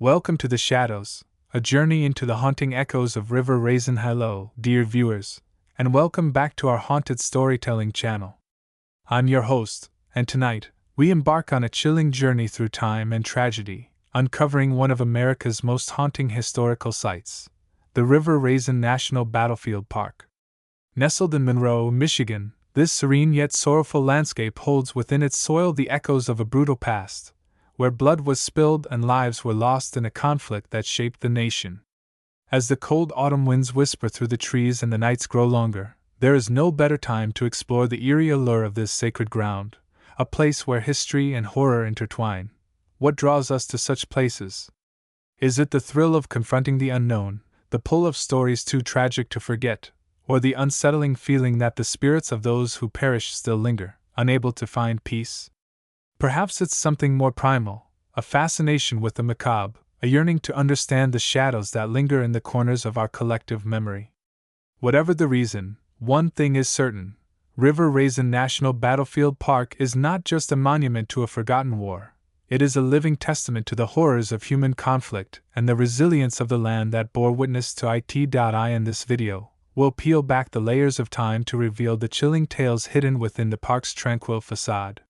Welcome to the Shadows, a journey into the haunting echoes of River Raisin. Hello, dear viewers, and welcome back to our haunted storytelling channel. I'm your host, and tonight, we embark on a chilling journey through time and tragedy, uncovering one of America's most haunting historical sites, the River Raisin National Battlefield Park. Nestled in Monroe, Michigan, this serene yet sorrowful landscape holds within its soil the echoes of a brutal past, where blood was spilled and lives were lost in a conflict that shaped the nation. As the cold autumn winds whisper through the trees and the nights grow longer, there is no better time to explore the eerie allure of this sacred ground, a place where history and horror intertwine. What draws us to such places? Is it the thrill of confronting the unknown, the pull of stories too tragic to forget, or the unsettling feeling that the spirits of those who perished still linger, unable to find peace? Perhaps it's something more primal, a fascination with the macabre, a yearning to understand the shadows that linger in the corners of our collective memory. Whatever the reason, one thing is certain: River Raisin National Battlefield Park is not just a monument to a forgotten war, it is a living testament to the horrors of human conflict and the resilience of the land that bore witness to it. In this video, we'll peel back the layers of time to reveal the chilling tales hidden within the park's tranquil facade.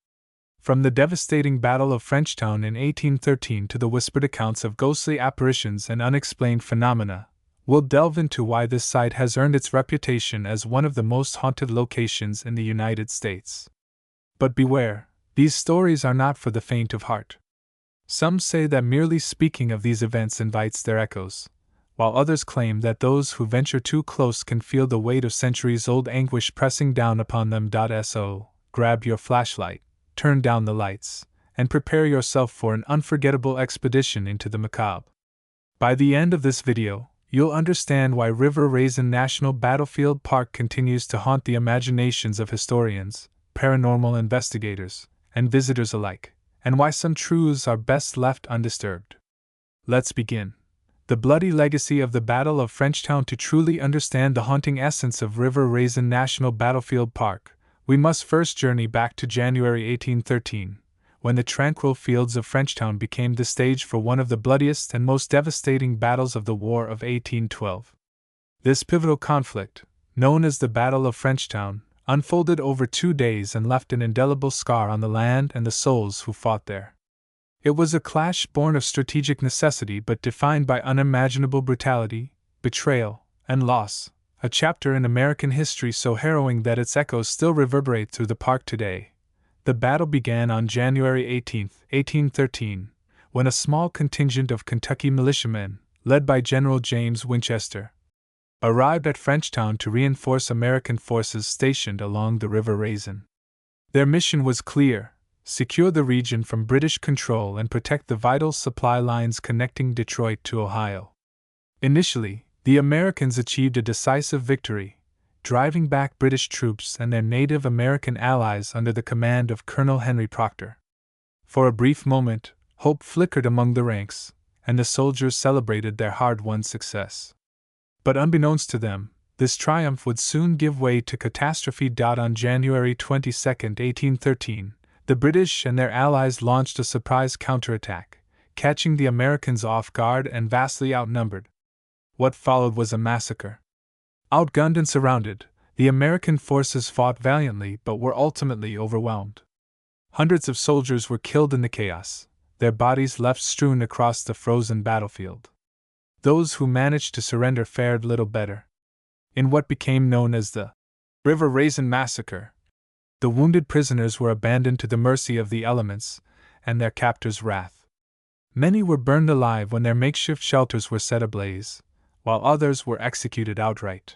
From the devastating Battle of Frenchtown in 1813 to the whispered accounts of ghostly apparitions and unexplained phenomena, we'll delve into why this site has earned its reputation as one of the most haunted locations in the United States. But beware, these stories are not for the faint of heart. Some say that merely speaking of these events invites their echoes, while others claim that those who venture too close can feel the weight of centuries-old anguish pressing down upon them. So, grab your flashlight, turn down the lights, and prepare yourself for an unforgettable expedition into the macabre. By the end of this video, you'll understand why River Raisin National Battlefield Park continues to haunt the imaginations of historians, paranormal investigators, and visitors alike, and why some truths are best left undisturbed. Let's begin. The bloody legacy of the Battle of Frenchtown. To truly understand the haunting essence of River Raisin National Battlefield Park, we must first journey back to January 1813, when the tranquil fields of Frenchtown became the stage for one of the bloodiest and most devastating battles of the War of 1812. This pivotal conflict, known as the Battle of Frenchtown, unfolded over 2 days and left an indelible scar on the land and the souls who fought there. It was a clash born of strategic necessity but defined by unimaginable brutality, betrayal, and loss, a chapter in American history so harrowing that its echoes still reverberate through the park today. The battle began on January 18, 1813, when a small contingent of Kentucky militiamen, led by General James Winchester, arrived at Frenchtown to reinforce American forces stationed along the River Raisin. Their mission was clear: secure the region from British control and protect the vital supply lines connecting Detroit to Ohio. Initially, the Americans achieved a decisive victory, driving back British troops and their Native American allies under the command of Colonel Henry Proctor. For a brief moment, hope flickered among the ranks, and the soldiers celebrated their hard-won success. But unbeknownst to them, this triumph would soon give way to catastrophe. On January 22, 1813, the British and their allies launched a surprise counterattack, catching the Americans off guard and vastly outnumbered. What followed was a massacre. Outgunned and surrounded, the American forces fought valiantly but were ultimately overwhelmed. Hundreds of soldiers were killed in the chaos, their bodies left strewn across the frozen battlefield. Those who managed to surrender fared little better. In what became known as the River Raisin Massacre, the wounded prisoners were abandoned to the mercy of the elements and their captors' wrath. Many were burned alive when their makeshift shelters were set ablaze, while others were executed outright.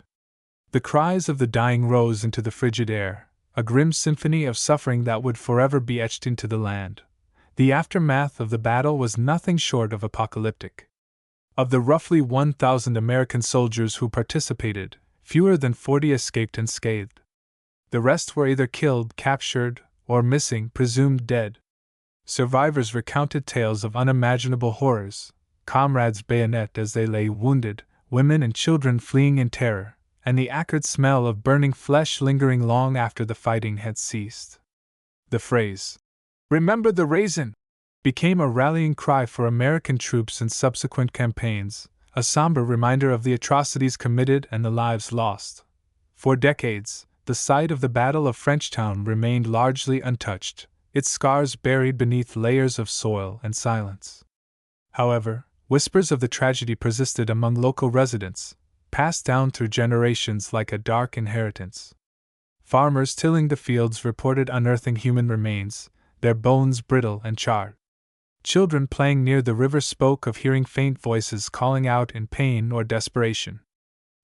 The cries of the dying rose into the frigid air, a grim symphony of suffering that would forever be etched into the land. The aftermath of the battle was nothing short of apocalyptic. Of the roughly 1,000 American soldiers who participated, fewer than 40 escaped unscathed. The rest were either killed, captured, or missing, presumed dead. Survivors recounted tales of unimaginable horrors: comrades bayoneted as they lay wounded, women and children fleeing in terror, and the acrid smell of burning flesh lingering long after the fighting had ceased. The phrase, "Remember the raisin," became a rallying cry for American troops in subsequent campaigns, a somber reminder of the atrocities committed and the lives lost. For decades, the site of the Battle of Frenchtown remained largely untouched, its scars buried beneath layers of soil and silence. However, whispers of the tragedy persisted among local residents, passed down through generations like a dark inheritance. Farmers tilling the fields reported unearthing human remains, their bones brittle and charred. Children playing near the river spoke of hearing faint voices calling out in pain or desperation.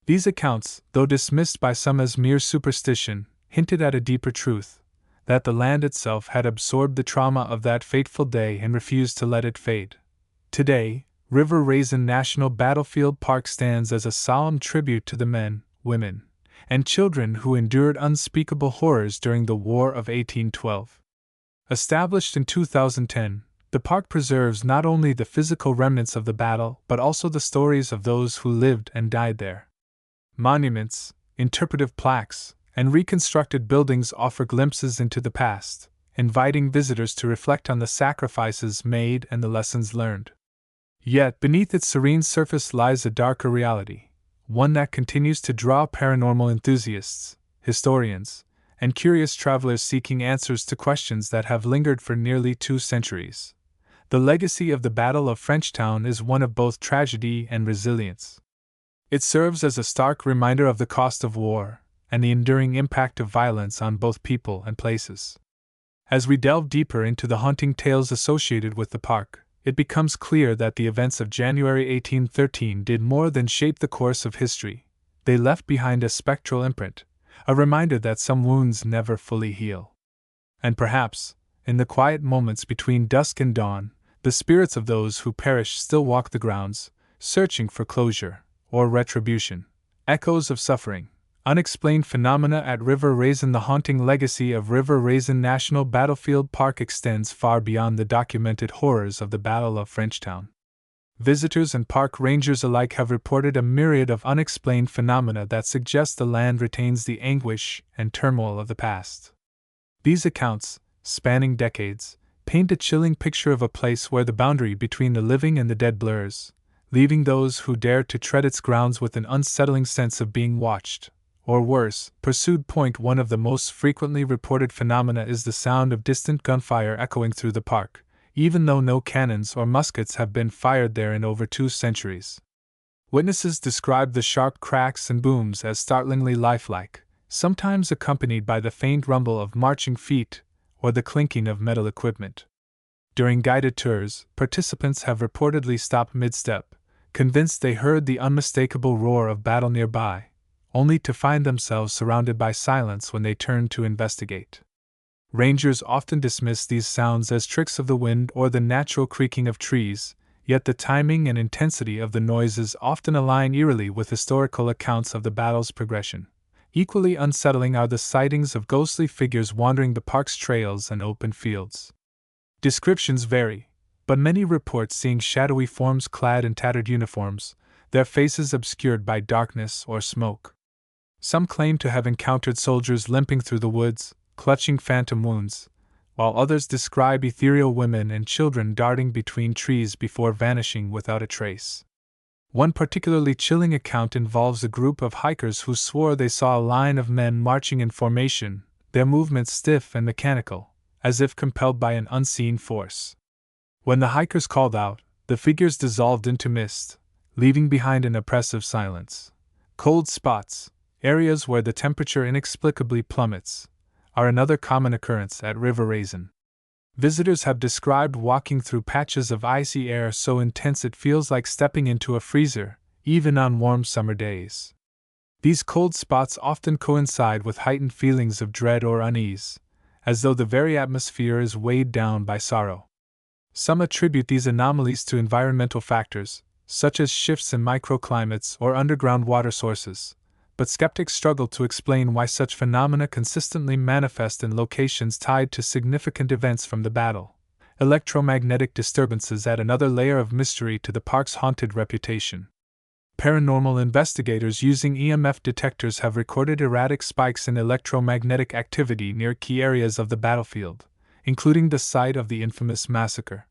These accounts, though dismissed by some as mere superstition, hinted at a deeper truth, that the land itself had absorbed the trauma of that fateful day and refused to let it fade. Today, River Raisin National Battlefield Park stands as a solemn tribute to the men, women, and children who endured unspeakable horrors during the War of 1812. Established in 2010, the park preserves not only the physical remnants of the battle but also the stories of those who lived and died there. Monuments, interpretive plaques, and reconstructed buildings offer glimpses into the past, inviting visitors to reflect on the sacrifices made and the lessons learned. Yet beneath its serene surface lies a darker reality, one that continues to draw paranormal enthusiasts, historians, and curious travelers seeking answers to questions that have lingered for nearly 2 centuries. The legacy of the Battle of Frenchtown is one of both tragedy and resilience. It serves as a stark reminder of the cost of war and the enduring impact of violence on both people and places. As we delve deeper into the haunting tales associated with the park, it becomes clear that the events of January 1813 did more than shape the course of history. They left behind a spectral imprint, a reminder that some wounds never fully heal. And perhaps, in the quiet moments between dusk and dawn, the spirits of those who perished still walk the grounds, searching for closure or retribution. Echoes of suffering, unexplained phenomena at River Raisin. The haunting legacy of River Raisin National Battlefield Park extends far beyond the documented horrors of the Battle of Frenchtown. Visitors and park rangers alike have reported a myriad of unexplained phenomena that suggest the land retains the anguish and turmoil of the past. These accounts, spanning decades, paint a chilling picture of a place where the boundary between the living and the dead blurs, leaving those who dare to tread its grounds with an unsettling sense of being watched, or worse, pursued. One of the most frequently reported phenomena is the sound of distant gunfire echoing through the park, even though no cannons or muskets have been fired there in over 2 centuries. Witnesses describe the sharp cracks and booms as startlingly lifelike, sometimes accompanied by the faint rumble of marching feet or the clinking of metal equipment. During guided tours, participants have reportedly stopped mid-step, convinced they heard the unmistakable roar of battle nearby, only to find themselves surrounded by silence when they turned to investigate. Rangers often dismiss these sounds as tricks of the wind or the natural creaking of trees, yet the timing and intensity of the noises often align eerily with historical accounts of the battle's progression. Equally unsettling are the sightings of ghostly figures wandering the park's trails and open fields. Descriptions vary, but many report seeing shadowy forms clad in tattered uniforms, their faces obscured by darkness or smoke. Some claim to have encountered soldiers limping through the woods, clutching phantom wounds, while others describe ethereal women and children darting between trees before vanishing without a trace. One particularly chilling account involves a group of hikers who swore they saw a line of men marching in formation, their movements stiff and mechanical, as if compelled by an unseen force. When the hikers called out, the figures dissolved into mist, leaving behind an oppressive silence. Cold spots, areas where the temperature inexplicably plummets, are another common occurrence at River Raisin. Visitors have described walking through patches of icy air so intense it feels like stepping into a freezer, even on warm summer days. These cold spots often coincide with heightened feelings of dread or unease, as though the very atmosphere is weighed down by sorrow. Some attribute these anomalies to environmental factors, such as shifts in microclimates or underground water sources, but skeptics struggle to explain why such phenomena consistently manifest in locations tied to significant events from the battle. Electromagnetic disturbances add another layer of mystery to the park's haunted reputation. Paranormal investigators using EMF detectors have recorded erratic spikes in electromagnetic activity near key areas of the battlefield, including the site of the infamous massacre.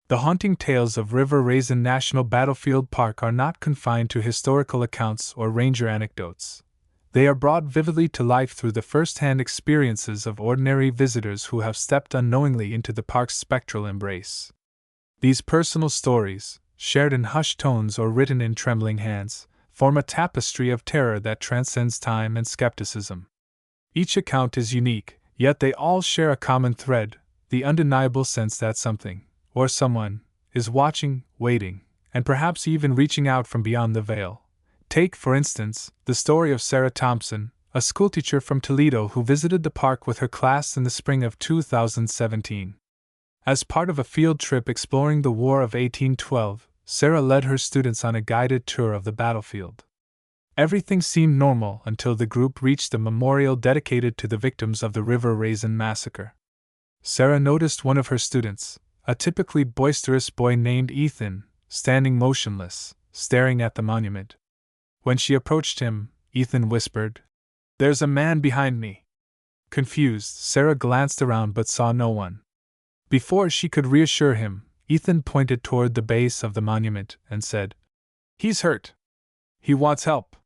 The haunting tales of River Raisin National Battlefield Park are not confined to historical accounts or ranger anecdotes. They are brought vividly to life through the first-hand experiences of ordinary visitors who have stepped unknowingly into the park's spectral embrace. These personal stories, shared in hushed tones or written in trembling hands, form a tapestry of terror that transcends time and skepticism. Each account is unique, yet they all share a common thread, the undeniable sense that something, or someone, is watching, waiting, and perhaps even reaching out from beyond the veil. Take, for instance, the story of Sarah Thompson, a schoolteacher from Toledo who visited the park with her class in the spring of 2017. As part of a field trip exploring the War of 1812, Sarah led her students on a guided tour of the battlefield. Everything seemed normal until the group reached a memorial dedicated to the victims of the River Raisin massacre. Sarah noticed one of her students, a typically boisterous boy named Ethan, standing motionless, staring at the monument. When she approached him, Ethan whispered, "There's a man behind me." Confused, Sarah glanced around but saw no one. Before she could reassure him, Ethan pointed toward the base of the monument and said, "He's hurt. He wants help."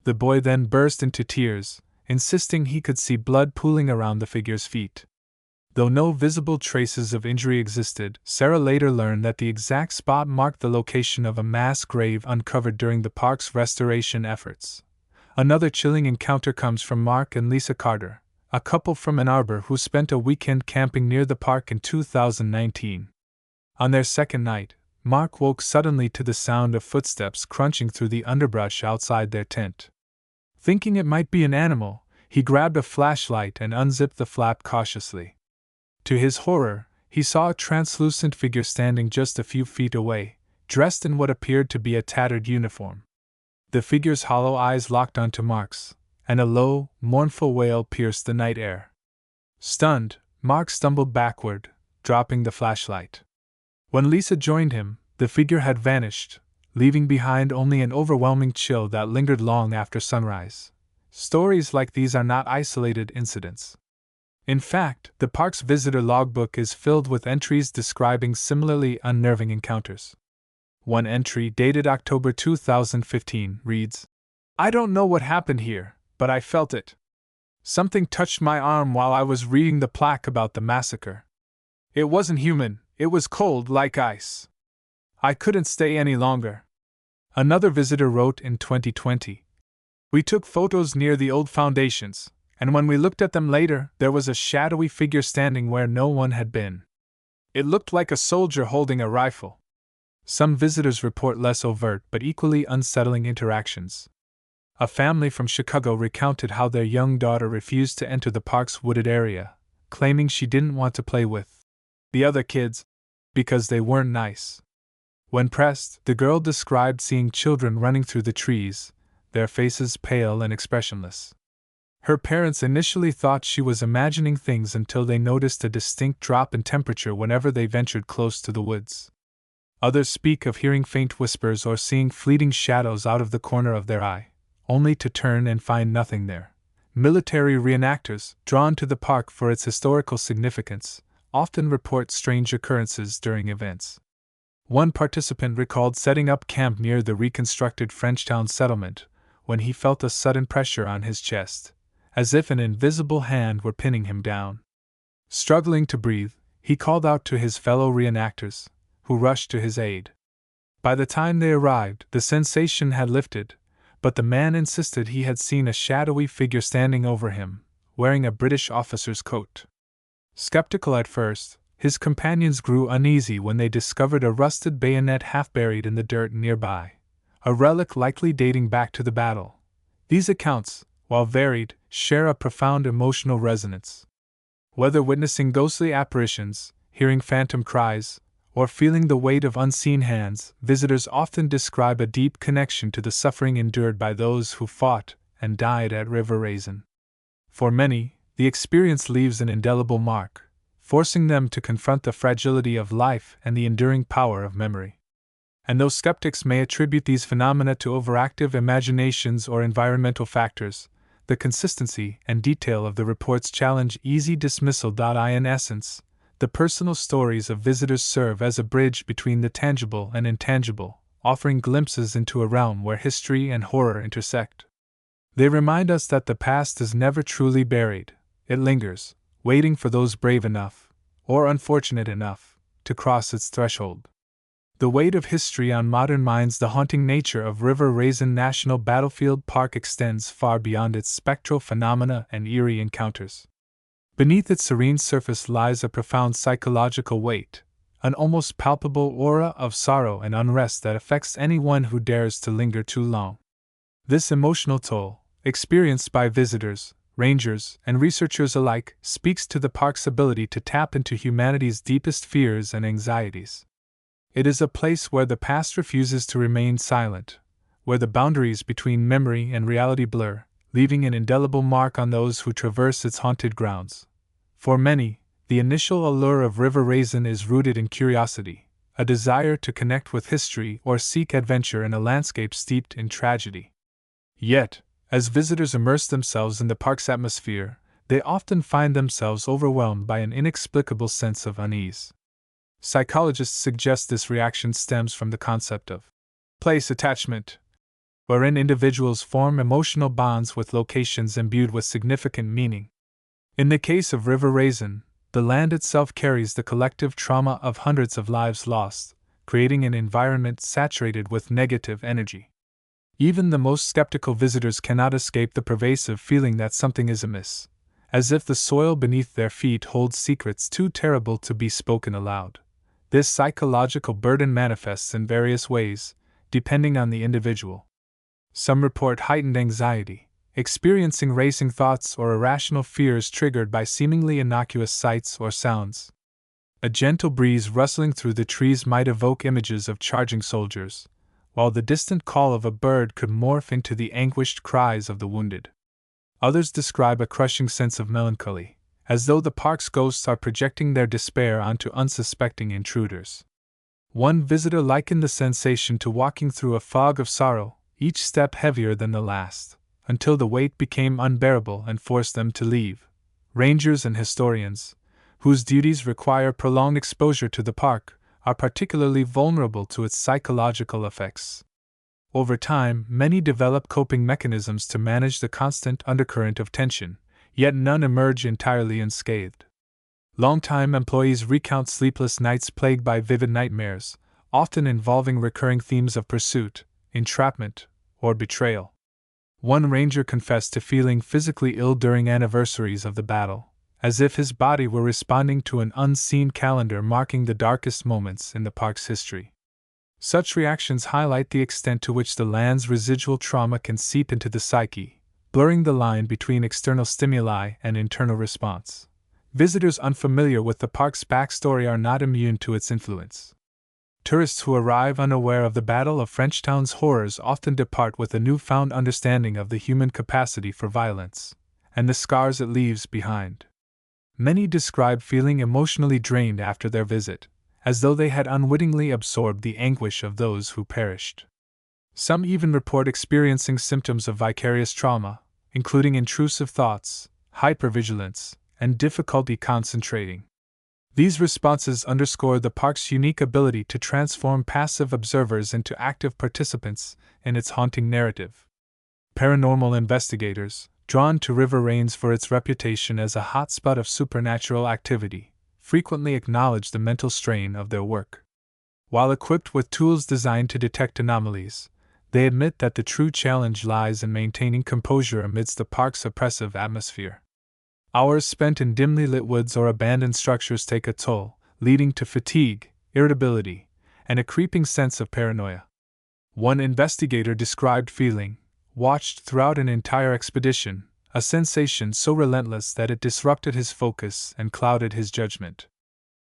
The boy then burst into tears, insisting he could see blood pooling around the figure's feet. Though no visible traces of injury existed, Sarah later learned that the exact spot marked the location of a mass grave uncovered during the park's restoration efforts. Another chilling encounter comes from Mark and Lisa Carter, a couple from Ann Arbor who spent a weekend camping near the park in 2019. On their second night, Mark woke suddenly to the sound of footsteps crunching through the underbrush outside their tent. Thinking it might be an animal, he grabbed a flashlight and unzipped the flap cautiously. To his horror, he saw a translucent figure standing just a few feet away, dressed in what appeared to be a tattered uniform. The figure's hollow eyes locked onto Mark's, and a low, mournful wail pierced the night air. Stunned, Mark stumbled backward, dropping the flashlight. When Lisa joined him, the figure had vanished, leaving behind only an overwhelming chill that lingered long after sunrise. Stories like these are not isolated incidents. In fact, the park's visitor logbook is filled with entries describing similarly unnerving encounters. One entry, dated October 2015, reads, "I don't know what happened here, but I felt it. Something touched my arm while I was reading the plaque about the massacre. It wasn't human, it was cold like ice. I couldn't stay any longer." Another visitor wrote in 2020, "We took photos near the old foundations, and when we looked at them later, there was a shadowy figure standing where no one had been. It looked like a soldier holding a rifle." Some visitors report less overt but equally unsettling interactions. A family from Chicago recounted how their young daughter refused to enter the park's wooded area, claiming she didn't want to play with the other kids because they weren't nice. When pressed, the girl described seeing children running through the trees, their faces pale and expressionless. Her parents initially thought she was imagining things until they noticed a distinct drop in temperature whenever they ventured close to the woods. Others speak of hearing faint whispers or seeing fleeting shadows out of the corner of their eye, only to turn and find nothing there. Military reenactors, drawn to the park for its historical significance, often report strange occurrences during events. One participant recalled setting up camp near the reconstructed Frenchtown settlement when he felt a sudden pressure on his chest, as if an invisible hand were pinning him down. Struggling to breathe, he called out to his fellow reenactors, who rushed to his aid. By the time they arrived, the sensation had lifted, but the man insisted he had seen a shadowy figure standing over him, wearing a British officer's coat. Skeptical at first, his companions grew uneasy when they discovered a rusted bayonet half buried in the dirt nearby, a relic likely dating back to the battle. These accounts, while varied, share a profound emotional resonance. Whether witnessing ghostly apparitions, hearing phantom cries, or feeling the weight of unseen hands, visitors often describe a deep connection to the suffering endured by those who fought and died at River Raisin. For many, the experience leaves an indelible mark, forcing them to confront the fragility of life and the enduring power of memory. And though skeptics may attribute these phenomena to overactive imaginations or environmental factors, the consistency and detail of the reports challenge easy dismissal. In essence, The personal stories of visitors serve as a bridge between the tangible and intangible, offering glimpses into a realm where history and horror intersect. They remind us that the past is never truly buried, it lingers, waiting for those brave enough, or unfortunate enough, to cross its threshold. The weight of history on modern minds. The haunting nature of River Raisin National Battlefield Park extends far beyond its spectral phenomena and eerie encounters. Beneath its serene surface lies a profound psychological weight, an almost palpable aura of sorrow and unrest that affects anyone who dares to linger too long. This emotional toll, experienced by visitors, rangers, and researchers alike, speaks to the park's ability to tap into humanity's deepest fears and anxieties. It is a place where the past refuses to remain silent, where the boundaries between memory and reality blur, leaving an indelible mark on those who traverse its haunted grounds. For many, the initial allure of River Raisin is rooted in curiosity, a desire to connect with history or seek adventure in a landscape steeped in tragedy. Yet, as visitors immerse themselves in the park's atmosphere, they often find themselves overwhelmed by an inexplicable sense of unease. Psychologists suggest this reaction stems from the concept of place attachment, wherein individuals form emotional bonds with locations imbued with significant meaning. In the case of River Raisin, the land itself carries the collective trauma of hundreds of lives lost, creating an environment saturated with negative energy. Even the most skeptical visitors cannot escape the pervasive feeling that something is amiss, as if the soil beneath their feet holds secrets too terrible to be spoken aloud. This psychological burden manifests in various ways, depending on the individual. Some report heightened anxiety, experiencing racing thoughts or irrational fears triggered by seemingly innocuous sights or sounds. A gentle breeze rustling through the trees might evoke images of charging soldiers, while the distant call of a bird could morph into the anguished cries of the wounded. Others describe a crushing sense of melancholy, as though the park's ghosts are projecting their despair onto unsuspecting intruders. One visitor likened the sensation to walking through a fog of sorrow, each step heavier than the last, until the weight became unbearable and forced them to leave. Rangers and historians, whose duties require prolonged exposure to the park, are particularly vulnerable to its psychological effects. Over time, many develop coping mechanisms to manage the constant undercurrent of tension, yet none emerge entirely unscathed. Longtime employees recount sleepless nights plagued by vivid nightmares, often involving recurring themes of pursuit, entrapment, or betrayal. One ranger confessed to feeling physically ill during anniversaries of the battle, as if his body were responding to an unseen calendar marking the darkest moments in the park's history. Such reactions highlight the extent to which the land's residual trauma can seep into the psyche, blurring the line between external stimuli and internal response. Visitors unfamiliar with the park's backstory are not immune to its influence. Tourists who arrive unaware of the Battle of Frenchtown's horrors often depart with a newfound understanding of the human capacity for violence, and the scars it leaves behind. Many describe feeling emotionally drained after their visit, as though they had unwittingly absorbed the anguish of those who perished. Some even report experiencing symptoms of vicarious trauma, including intrusive thoughts, hypervigilance, and difficulty concentrating. These responses underscore the park's unique ability to transform passive observers into active participants in its haunting narrative. Paranormal investigators, drawn to River Raisin for its reputation as a hotspot of supernatural activity, frequently acknowledge the mental strain of their work. While equipped with tools designed to detect anomalies, they admit that the true challenge lies in maintaining composure amidst the park's oppressive atmosphere. Hours spent in dimly lit woods or abandoned structures take a toll, leading to fatigue, irritability, and a creeping sense of paranoia. One investigator described feeling watched throughout an entire expedition, a sensation so relentless that it disrupted his focus and clouded his judgment.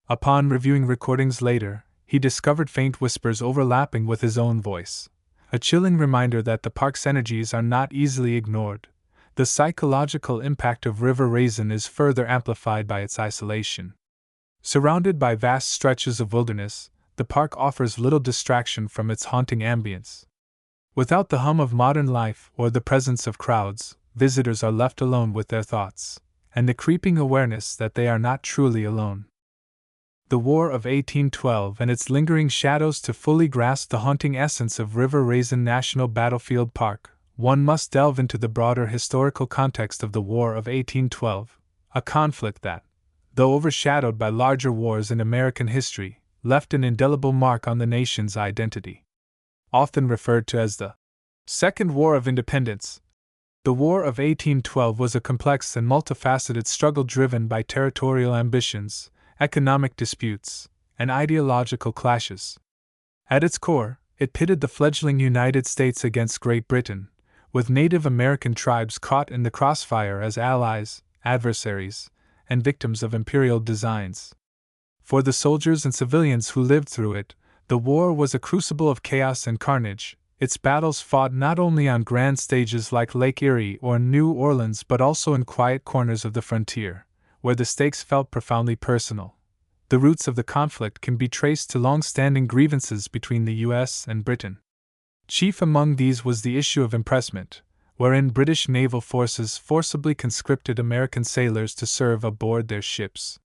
Upon reviewing recordings later, he discovered faint whispers overlapping with his own voice, a chilling reminder that the park's energies are not easily ignored. The psychological impact of River Raisin is further amplified by its isolation. Surrounded by vast stretches of wilderness, the park offers little distraction from its haunting ambience. Without the hum of modern life or the presence of crowds, visitors are left alone with their thoughts, and the creeping awareness that they are not truly alone. the War of 1812 and its lingering shadows. To fully grasp the haunting essence of River Raisin National Battlefield Park, one must delve into the broader historical context of the War of 1812, a conflict that, though overshadowed by larger wars in American history, left an indelible mark on the nation's identity. Often referred to as the Second War of Independence, the War of 1812 was a complex and multifaceted struggle driven by territorial ambitions, economic disputes, and ideological clashes. At its core, it pitted the fledgling United States against Great Britain, with Native American tribes caught in the crossfire as allies, adversaries, and victims of imperial designs. For the soldiers and civilians who lived through it, the war was a crucible of chaos and carnage, its battles fought not only on grand stages like Lake Erie or New Orleans but also in quiet corners of the frontier, where the stakes felt profoundly personal. The roots of the conflict can be traced to long-standing grievances between the U.S. and Britain. Chief among these was the issue of impressment, wherein British naval forces forcibly conscripted American sailors to serve aboard their ships.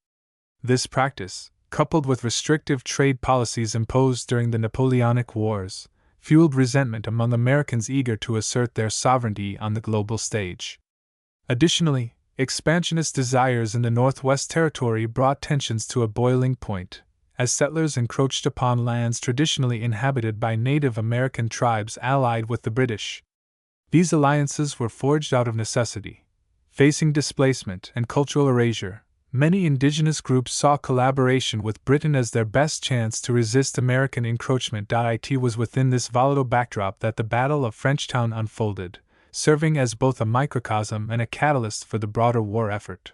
This practice, coupled with restrictive trade policies imposed during the Napoleonic Wars, fueled resentment among Americans eager to assert their sovereignty on the global stage. Additionally, expansionist desires in the Northwest Territory brought tensions to a boiling point, as settlers encroached upon lands traditionally inhabited by Native American tribes allied with the British. These alliances were forged out of necessity. Facing displacement and cultural erasure, many indigenous groups saw collaboration with Britain as their best chance to resist American encroachment. It was within this volatile backdrop that the Battle of Frenchtown unfolded, serving as both a microcosm and a catalyst for the broader war effort.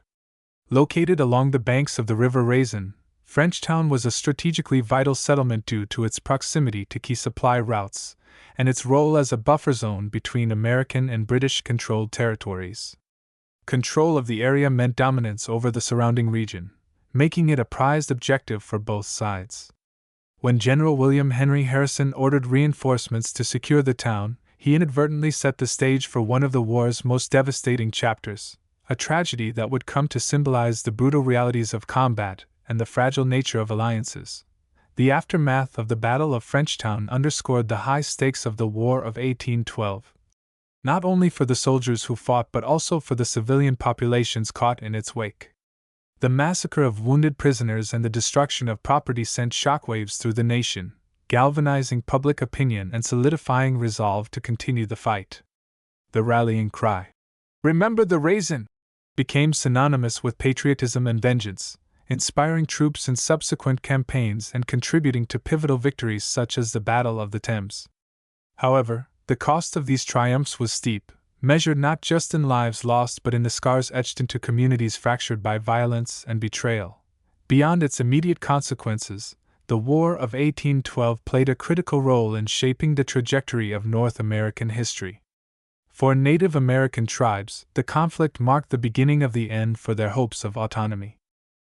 Located along the banks of the River Raisin, Frenchtown was a strategically vital settlement due to its proximity to key supply routes and its role as a buffer zone between American and British-controlled territories. Control of the area meant dominance over the surrounding region, making it a prized objective for both sides. When General William Henry Harrison ordered reinforcements to secure the town, he inadvertently set the stage for one of the war's most devastating chapters, a tragedy that would come to symbolize the brutal realities of combat and the fragile nature of alliances. The aftermath of the Battle of Frenchtown underscored the high stakes of the War of 1812. Not only for the soldiers who fought but also for the civilian populations caught in its wake. The massacre of wounded prisoners and the destruction of property sent shockwaves through the nation, galvanizing public opinion and solidifying resolve to continue the fight. The rallying cry, "Remember the Raisin!" became synonymous with patriotism and vengeance, inspiring troops in subsequent campaigns and contributing to pivotal victories such as the Battle of the Thames. However, the cost of these triumphs was steep, measured not just in lives lost but in the scars etched into communities fractured by violence and betrayal. Beyond its immediate consequences, the War of 1812 played a critical role in shaping the trajectory of North American history. For Native American tribes, the conflict marked the beginning of the end for their hopes of autonomy.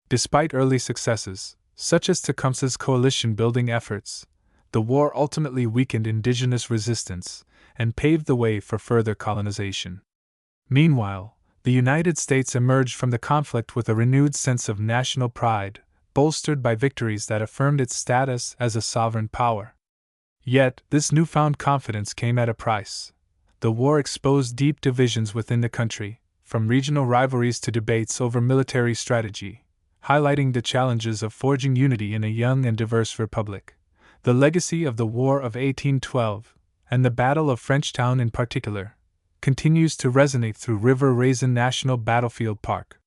Despite early successes, such as Tecumseh's coalition-building efforts, the war ultimately weakened indigenous resistance and paved the way for further colonization. Meanwhile, the United States emerged from the conflict with a renewed sense of national pride, bolstered by victories that affirmed its status as a sovereign power. Yet, this newfound confidence came at a price. The war exposed deep divisions within the country, from regional rivalries to debates over military strategy, highlighting the challenges of forging unity in a young and diverse republic. The legacy of the War of 1812, and the Battle of Frenchtown in particular, continues to resonate through River Raisin National Battlefield Park.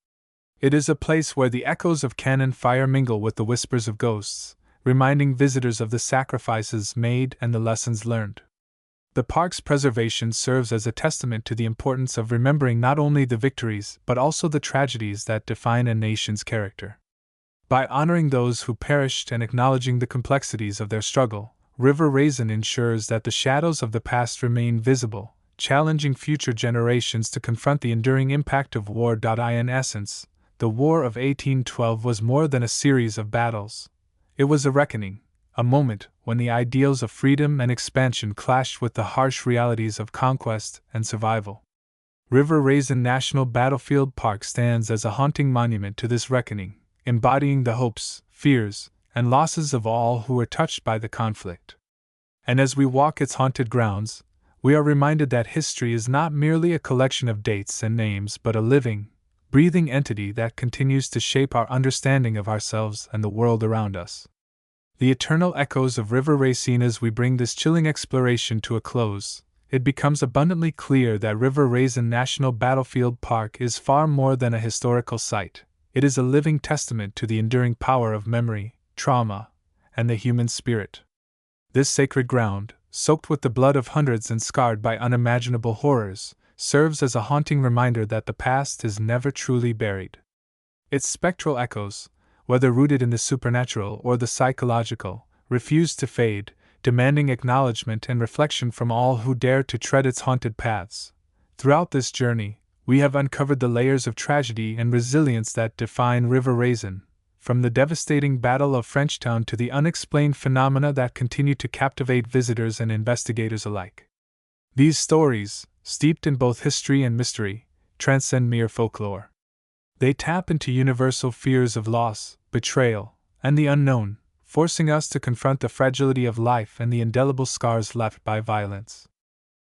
It is a place where the echoes of cannon fire mingle with the whispers of ghosts, reminding visitors of the sacrifices made and the lessons learned. The park's preservation serves as a testament to the importance of remembering not only the victories but also the tragedies that define a nation's character. By honoring those who perished and acknowledging the complexities of their struggle, River Raisin ensures that the shadows of the past remain visible, challenging future generations to confront the enduring impact of war. In essence, the War of 1812 was more than a series of battles. It was a reckoning, a moment when the ideals of freedom and expansion clashed with the harsh realities of conquest and survival. River Raisin National Battlefield Park stands as a haunting monument to this reckoning, embodying the hopes, fears, and losses of all who were touched by the conflict. And as we walk its haunted grounds, we are reminded that history is not merely a collection of dates and names but a living, breathing entity that continues to shape our understanding of ourselves and the world around us. The eternal echoes of River Raisin. As we bring this chilling exploration to a close, it becomes abundantly clear that River Raisin National Battlefield Park is far more than a historical site. It is a living testament to the enduring power of memory, trauma, and the human spirit. This sacred ground, soaked with the blood of hundreds and scarred by unimaginable horrors, serves as a haunting reminder that the past is never truly buried. Its spectral echoes, whether rooted in the supernatural or the psychological, refuse to fade, demanding acknowledgement and reflection from all who dare to tread its haunted paths. Throughout this journey, we have uncovered the layers of tragedy and resilience that define River Raisin, from the devastating Battle of Frenchtown to the unexplained phenomena that continue to captivate visitors and investigators alike. These stories, steeped in both history and mystery, transcend mere folklore. They tap into universal fears of loss, betrayal, and the unknown, forcing us to confront the fragility of life and the indelible scars left by violence.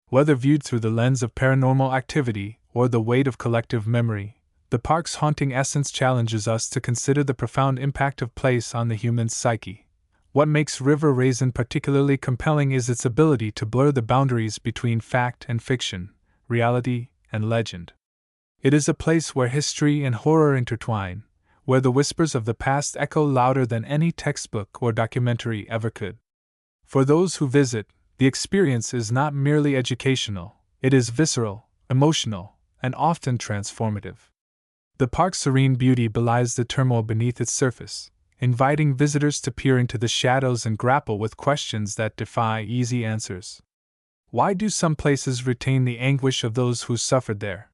Whether viewed through the lens of paranormal activity or the weight of collective memory, the park's haunting essence challenges us to consider the profound impact of place on the human psyche. What makes River Raisin particularly compelling is its ability to blur the boundaries between fact and fiction, reality and legend. It is a place where history and horror intertwine, where the whispers of the past echo louder than any textbook or documentary ever could. For those who visit, the experience is not merely educational, it is visceral, emotional, and often transformative. The park's serene beauty belies the turmoil beneath its surface, inviting visitors to peer into the shadows and grapple with questions that defy easy answers. Why do some places retain the anguish of those who suffered there?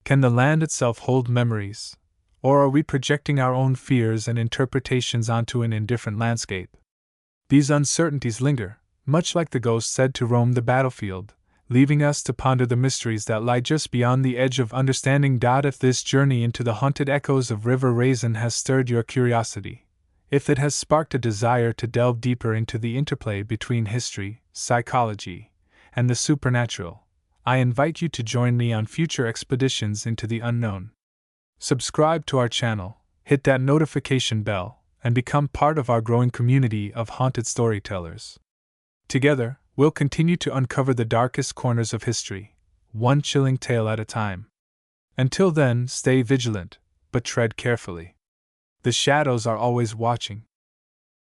Can the land itself hold memories, or are we projecting our own fears and interpretations onto an indifferent landscape? These uncertainties linger, much like the ghosts said to roam the battlefield, leaving us to ponder the mysteries that lie just beyond the edge of understanding. If this journey into the haunted echoes of River Raisin has stirred your curiosity, if it has sparked a desire to delve deeper into the interplay between history, psychology, and the supernatural, I invite you to join me on future expeditions into the unknown. Subscribe to our channel, hit that notification bell, and become part of our growing community of haunted storytellers. Together, we'll continue to uncover the darkest corners of history, one chilling tale at a time. Until then, stay vigilant, but tread carefully. The shadows are always watching,